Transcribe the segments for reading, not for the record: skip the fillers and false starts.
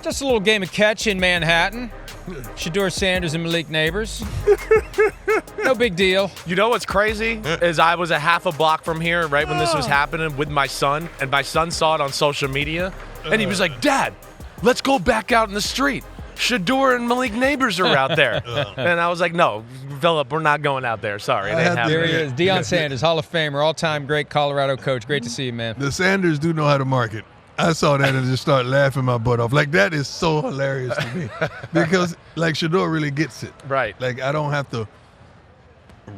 Just a little game of catch in Manhattan. Shedeur Sanders and Malik Neighbors. No big deal. You know what's crazy is I was a half a block from here right when this was happening with my son, and my son saw it on social media, and he was like, Dad, let's go back out in the street. Shedeur and Malik Neighbors are out there. And I was like, no, Philip, we're not going out there. Sorry. It ain't happening. There he is. Deion Sanders, Hall of Famer, all-time great Colorado coach. Great to see you, man. The Sanders do know how to market. I saw that and just started laughing my butt off. Like, that is so hilarious to me. Because, like, Shedeur really gets it. Right. Like, I don't have to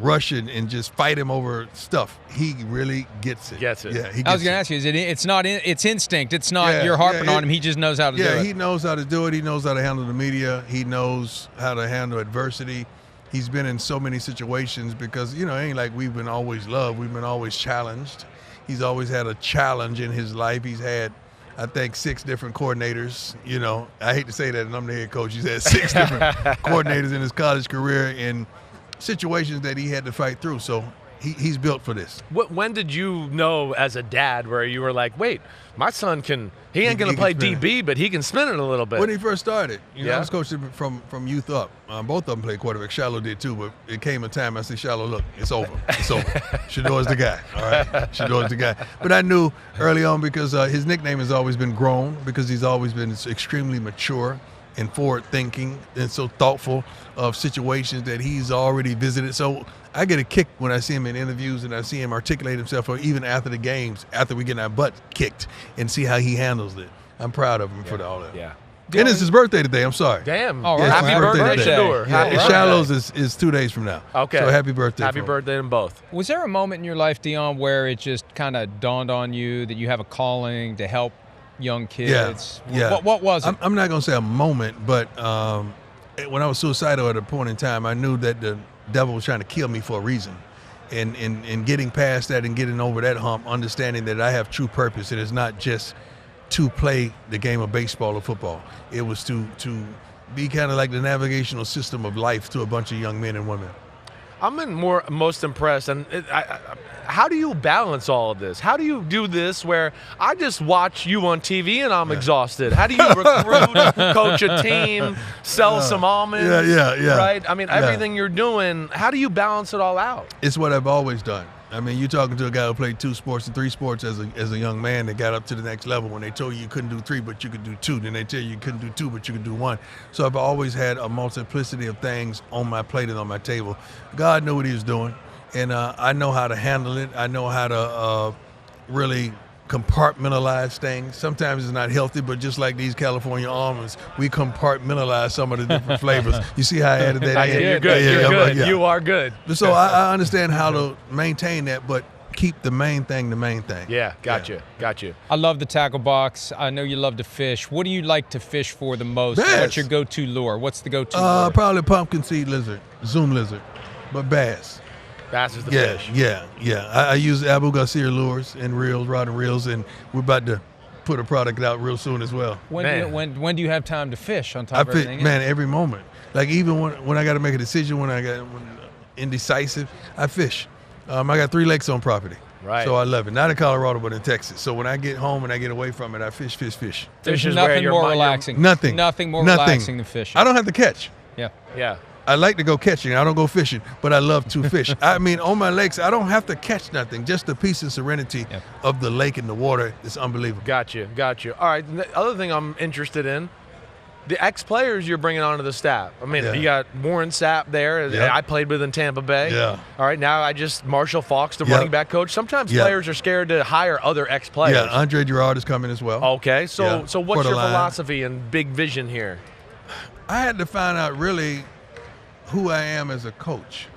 rush it and just fight him over stuff. He really gets it. Gets it. Yeah, he gets I was going to ask you, it's instinct. It's not you're harping on him. He just knows how to do it. Yeah, he knows how to do it. He knows how to handle the media. He knows how to handle adversity. He's been in so many situations because, it ain't like we've been always loved. We've been always challenged. He's always had a challenge in his life. He's had, I think, 6 different coordinators. I hate to say that, and I'm the head coach. He's had 6 different coordinators in his college career in situations that he had to fight through. So he's built for this. When did you know as a dad where you were like, wait, my son he ain't going to play DB, but he can spin it a little bit? When he first started. I was coaching from youth up. Both of them played quarterback. Shallow did too, but it came a time I said, Shallow, look, it's over. It's over. Shedeur's the guy. All right? Shedeur's the guy. But I knew early on because his nickname has always been Grown, because he's always been extremely mature and forward-thinking and so thoughtful of situations that he's already visited. So I get a kick when I see him in interviews and I see him articulate himself, or even after the games, after we get our butt kicked, and see how he handles it. I'm proud of him for all that. Yeah. And it's his birthday today. I'm sorry. Damn. All right. Happy birthday, Shedeur. Yeah, Happy birthday. Shallow's is 2 days from now. Okay. So happy birthday. Happy birthday to both. Was there a moment in your life, Deion, where it just kind of dawned on you that you have a calling to help young kids? Yeah. What was it? I'm not going to say a moment, but when I was suicidal at a point in time, I knew that the devil was trying to kill me for a reason. And getting past that and getting over that hump, understanding that I have true purpose. It is not just to play the game of baseball or football. It was to be kind of like the navigational system of life to a bunch of young men and women. I'm most impressed, and how do you balance all of this? How do you do this where I just watch you on TV and I'm exhausted? How do you recruit, coach a team, sell some almonds? Yeah. Right? I mean, everything you're doing, how do you balance it all out? It's what I've always done. I mean, you're talking to a guy who played 2 sports and 3 sports as a young man that got up to the next level. When they told you couldn't do 3, but you could do 2, then they tell you couldn't do 2, but you could do 1. So I've always had a multiplicity of things on my plate and on my table. God knew what he was doing, and I know how to handle it. I know how to really compartmentalize things. Sometimes it's not healthy, but just like these California almonds, we compartmentalize some of the different flavors. You see how I added that in? You're good. You're good. Yeah. You are good. So I understand how to maintain that, but keep the main thing the main thing. Yeah, got you. I love the tackle box. I know you love to fish. What do you like to fish for the most? Bass. What's your go-to lure? What's the go-to lure? Probably pumpkin seed lizard, zoom lizard, but bass. Bass is the fish. Yeah. I use Abu Garcia lures and reels, rod and reels, and we're about to put a product out real soon as well. When do you have time to fish on top of everything? Every moment. Like even when I got to make a decision, when indecisive, I fish. I got 3 lakes on property. Right. So I love it. Not in Colorado, but in Texas. So when I get home and I get away from it, I fish. There's nothing more relaxing. Nothing more relaxing than fishing. I don't have to catch. Yeah. I like to go catching. I don't go fishing, but I love to fish. I mean, on my lakes, I don't have to catch nothing. Just the peace and serenity of the lake and the water is unbelievable. Got you. All right, the other thing I'm interested in, the ex-players you're bringing onto the staff. I mean, you got Warren Sapp there. I played with in Tampa Bay. Yeah. All right, now Marshall Faulks, the running back coach. Sometimes players are scared to hire other ex-players. Yeah, Andre Girard is coming as well. Okay, so what's your philosophy and big vision here? I had to find out really who I am as a coach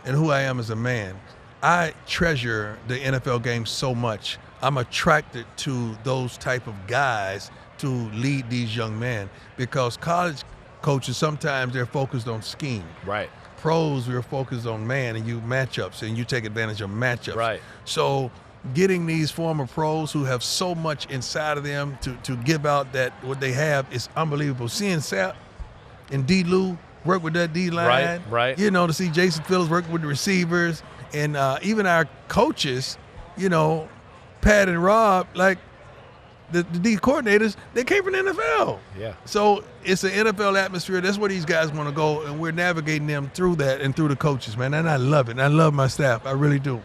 and who I am as a man. I treasure the NFL game so much. I'm attracted to those type of guys to lead these young men because college coaches, sometimes they're focused on scheme. Right. Pros, we're focused on man and you matchups and you take advantage of matchups. Right. So getting these former pros who have so much inside of them to give out that what they have is unbelievable. Seeing Sapp and D-Lou work with that D-line. Right. To see Jason Phillips work with the receivers and even our coaches, Pat and Rob, like these coordinators, they came from the NFL. Yeah. So it's an NFL atmosphere. That's where these guys want to go, and we're navigating them through that and through the coaches, man. And I love it. And I love my staff. I really do.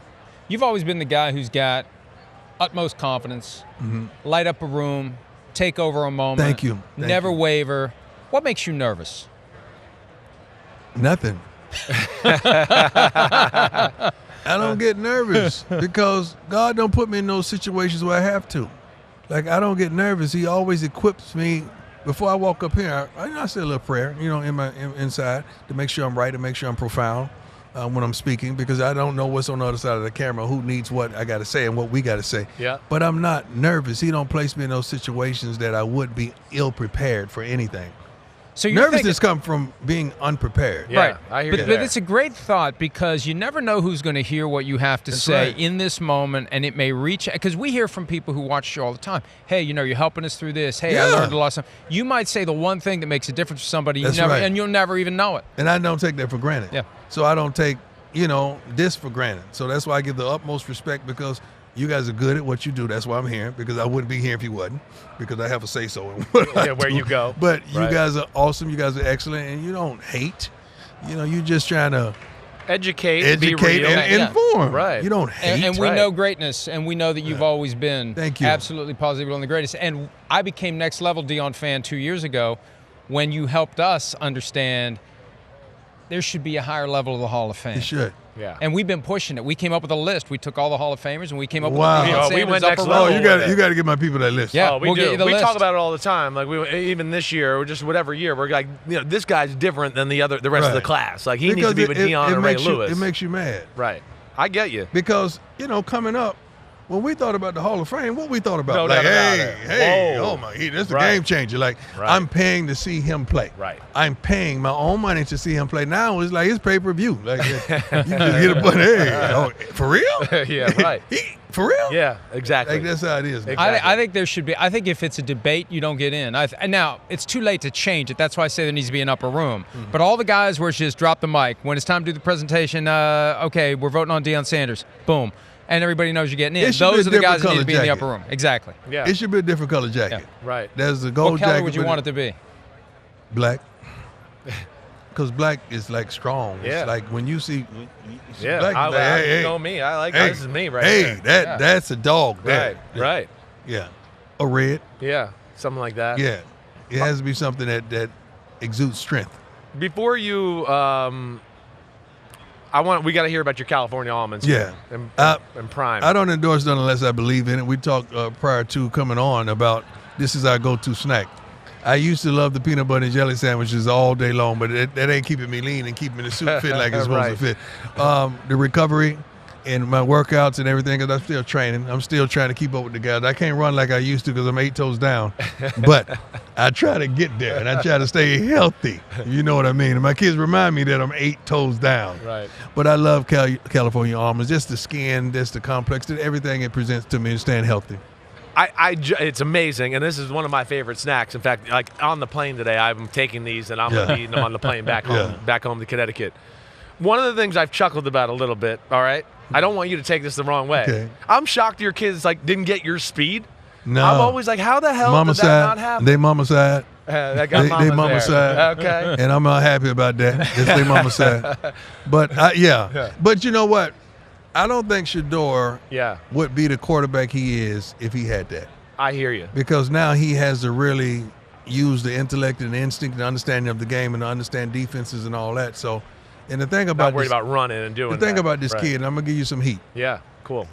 You've always been the guy who's got utmost confidence, light up a room, take over a moment. Thank you. Never waver. What makes you nervous? Nothing. I don't get nervous because God don't put me in those situations where I have to. Like, I don't get nervous. He always equips me. Before I walk up here, I say a little prayer, inside to make sure I'm right, to make sure I'm profound when I'm speaking, because I don't know what's on the other side of the camera, who needs what I got to say and what we got to say. Yeah. But I'm not nervous. He don't place me in those situations that I would be ill-prepared for anything. So you're nervousness comes from being unprepared. Yeah, right. I hear you but there. it's a great thought because you never know who's going to hear what you have to say in this moment, and it may reach. Because we hear from people who watch the show all the time. Hey, you're helping us through this. Hey, I learned a lot. You might say the one thing that makes a difference for somebody, and you'll never even know it. And I don't take that for granted. Yeah. So I don't take this for granted. So that's why I give the utmost respect, because you guys are good at what you do. That's why I'm here, because I wouldn't be here if you wasn't, because I have a say-so in what I where do. you go. But you guys are awesome. You guys are excellent, and you don't hate. You're just trying to educate be real. and inform. Right. You don't hate. And we know greatness, and we know that you've always been Thank you. absolutely positive on the greatest. And I became next level Deion fan 2 years ago when you helped us understand there should be a higher level of the Hall of Fame. It should. Yeah. And we've been pushing it. We came up with a list. We took all the Hall of Famers, and we came up Wow. with the Deion Sanders We went upper next row. level. You got to get my people that list. Yeah. Oh, we we'll do. get you the We list. talk about it all the time. Like even this year, or just whatever year, we're like, this guy's different than the rest of the class. Like he needs to be with Deion and Ray Lewis. It makes you mad. Right. I get you. Because coming up, when we thought about the Hall of Fame, what we thought about? No like, doubt about it. hey, Whoa. oh my, this is a game changer. Like, I'm paying to see him play. Right. I'm paying my own money to see him play. Now it's like it's pay-per-view. Like, you just get a hey, for real? Yeah, right. For real? Yeah, exactly. Like, that's how it is. Exactly. I think there should be. I think if it's a debate, you don't get in. Now, it's too late to change it. That's why I say there needs to be an upper room. Mm-hmm. But all the guys where it's just drop the mic. When it's time to do the presentation, okay, we're voting on Deion Sanders. Boom. And everybody knows you're getting in. Those are the guys that need to be in the upper room. Exactly. Yeah. It should be a different color jacket. Yeah. Right. There's the gold What jacket. color would you want it to be? Black. Because black is like strong. Yeah. It's like when you see Yeah. black, hey, you know me. I like hey, this is me right hey, here. that's a dog. Right. Yeah. Right. Yeah. A red. Yeah. Something like that. Yeah. It has to be something that exudes strength. Before you, we got to hear about your California almonds. Yeah. And Prime. I don't endorse none unless I believe in it. We talked prior to coming on about this is our go-to snack. I used to love the peanut butter and jelly sandwiches all day long, but that ain't keeping me lean and keeping the suit fit like it's supposed to fit. The recovery and my workouts and everything, because I'm still training. I'm still trying to keep up with the guys. I can't run like I used to because I'm 8 toes down, but I try to get there and I try to stay healthy. You know what I mean? And my kids remind me that I'm 8 toes down. Right. But I love California almonds, just the skin, just the complex, everything it presents to me and staying healthy. It's amazing, and this is one of my favorite snacks. In fact, like on the plane today, I'm taking these and I'm going to be eating them on the plane back home to Connecticut. One of the things I've chuckled about a little bit, all right? I don't want you to take this the wrong way. Okay. I'm shocked your kids didn't get your speed. No. I'm always like, how the hell Mama did that side, not happen? They mama side. They got they mama there. side. Okay. And I'm not happy about that. It's their mama side. But, But you know what? I don't think Shedeur would be the quarterback he is if he had that. I hear you. Because now he has to really use the intellect and the instinct and understanding of the game and understand defenses and all that. So, and the thing about Not worried about running and doing that. The thing about this kid, and I'm going to give you some heat. Yeah, cool.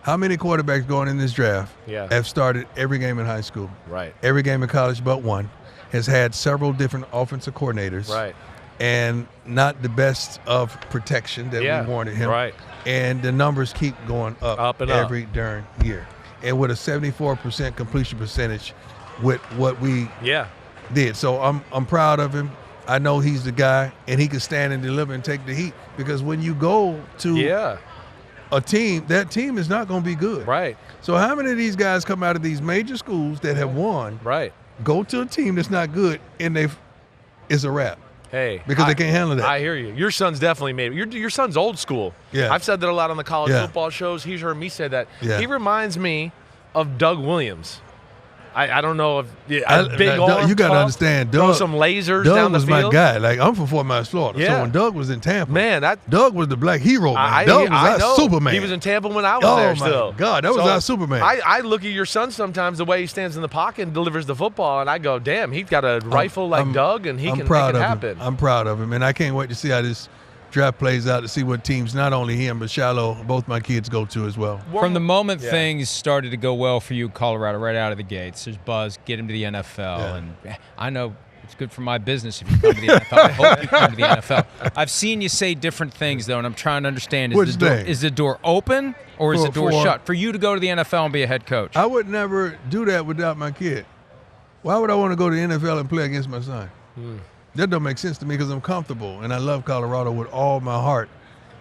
How many quarterbacks going in this draft have started every game in high school? Right. Every game in college but one. Has had several different offensive coordinators. Right. And not the best of protection that we wanted him. Right. And the numbers keep going up and every darn year. And with a 74% completion percentage with what we did. So I'm proud of him. I know he's the guy, and he can stand and deliver and take the heat. Because when you go to a team, that team is not going to be good. Right. So how many of these guys come out of these major schools that have won, go to a team that's not good, and it's a wrap? Hey, because they can't handle that. I hear you. Your son's definitely made it. Your son's old school. Yeah. I've said that a lot on the college football shows. He's heard me say that. Yeah. He reminds me of Doug Williams. I don't know if big You got to understand, Doug. Throw some lasers Doug down the was field. my guy. Like, I'm from Fort Myers, Florida. Yeah. So when Doug was in Tampa, Man, Doug was the black hero, man. Doug was I our know. Superman. He was in Tampa when I was Oh, there my still. God, that was our Superman. I look at your son sometimes, the way he stands in the pocket and delivers the football, and I go, damn, he's got a rifle like Doug, and he can make it happen. I'm proud of him, and I can't wait to see how this draft plays out, to see what teams, not only him, but Shiloh, both my kids go to as well. From the moment things started to go well for you, Colorado, right out of the gates, there's buzz, get him to the NFL. And I know it's good for my business if you come to the NFL. I hope you come to the NFL. I've seen you say different things, though, and I'm trying to understand, is the door open or is the door shut for you to go to the NFL and be a head coach? I would never do that without my kid. Why would I want to go to the NFL and play against my son? That don't make sense to me because I'm comfortable, and I love Colorado with all my heart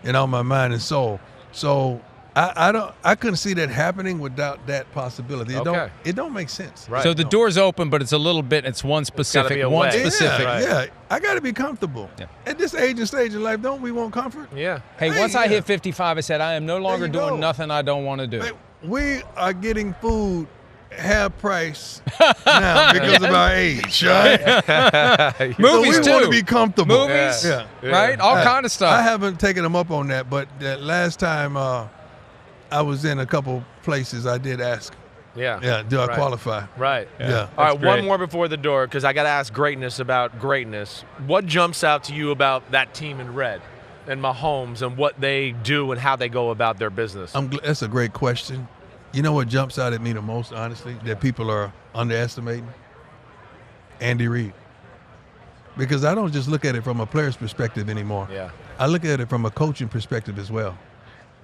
and all my mind and soul. So I couldn't see that happening without that possibility. It don't make sense. Right. So the door's open, but it's a little bit. It's one specific. Yeah, I got to be comfortable. Yeah. At this age and stage in life, don't we want comfort? Yeah. Hey, once I hit 55, I said I am no longer doing nothing I don't want to do. Hey, we are getting food half price now because of our age, right? Movies we want to be comfortable. Movies, right? All kind of stuff. I haven't taken them up on that, but that last time I was in a couple places, I did ask. Yeah. Do I qualify? Right. Yeah. All right. One more before the door, because I got to ask greatness about greatness. What jumps out to you about that team in red and Mahomes and what they do and how they go about their business? That's a great question. You know what jumps out at me the most, honestly, that people are underestimating? Andy Reid. Because I don't just look at it from a player's perspective anymore. Yeah. I look at it from a coaching perspective as well.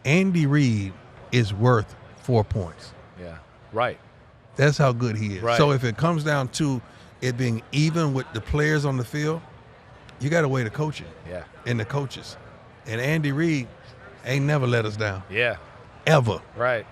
Andy Reid is worth 4 points. Yeah. Right. That's how good he is. Right. So if it comes down to it being even with the players on the field, you got to weigh the coaching and the coaches. And Andy Reid ain't never let us down. Yeah. Ever. Right.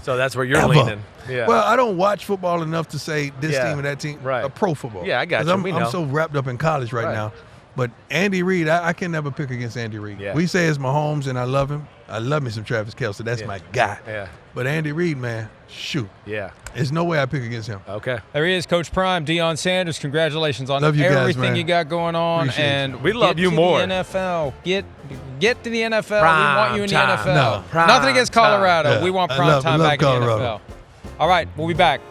So that's where you're leaning. Yeah. Well, I don't watch football enough to say this team or that team. Right. Pro football. Yeah, I got you. I'm so wrapped up in college right now. But Andy Reid, I can never pick against Andy Reid. Yeah. We say it's Mahomes, and I love him. I love me some Travis Kelce. That's my guy. Yeah. But Andy Reid, man, shoot. Yeah. There's no way I pick against him. Okay. There he is, Coach Prime, Deion Sanders. Congratulations on everything you got going on. Appreciate and we love you more. The NFL. Get to the NFL. Prime we want you in the time. NFL. No. Nothing against Colorado. Yeah. We want prime time back Colorado. in the NFL. All right, we'll be back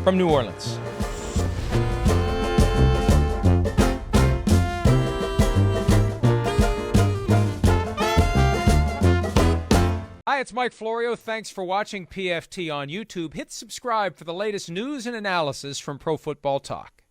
from New Orleans. Hi, it's Mike Florio. Thanks for watching PFT on YouTube. Hit subscribe for the latest news and analysis from Pro Football Talk.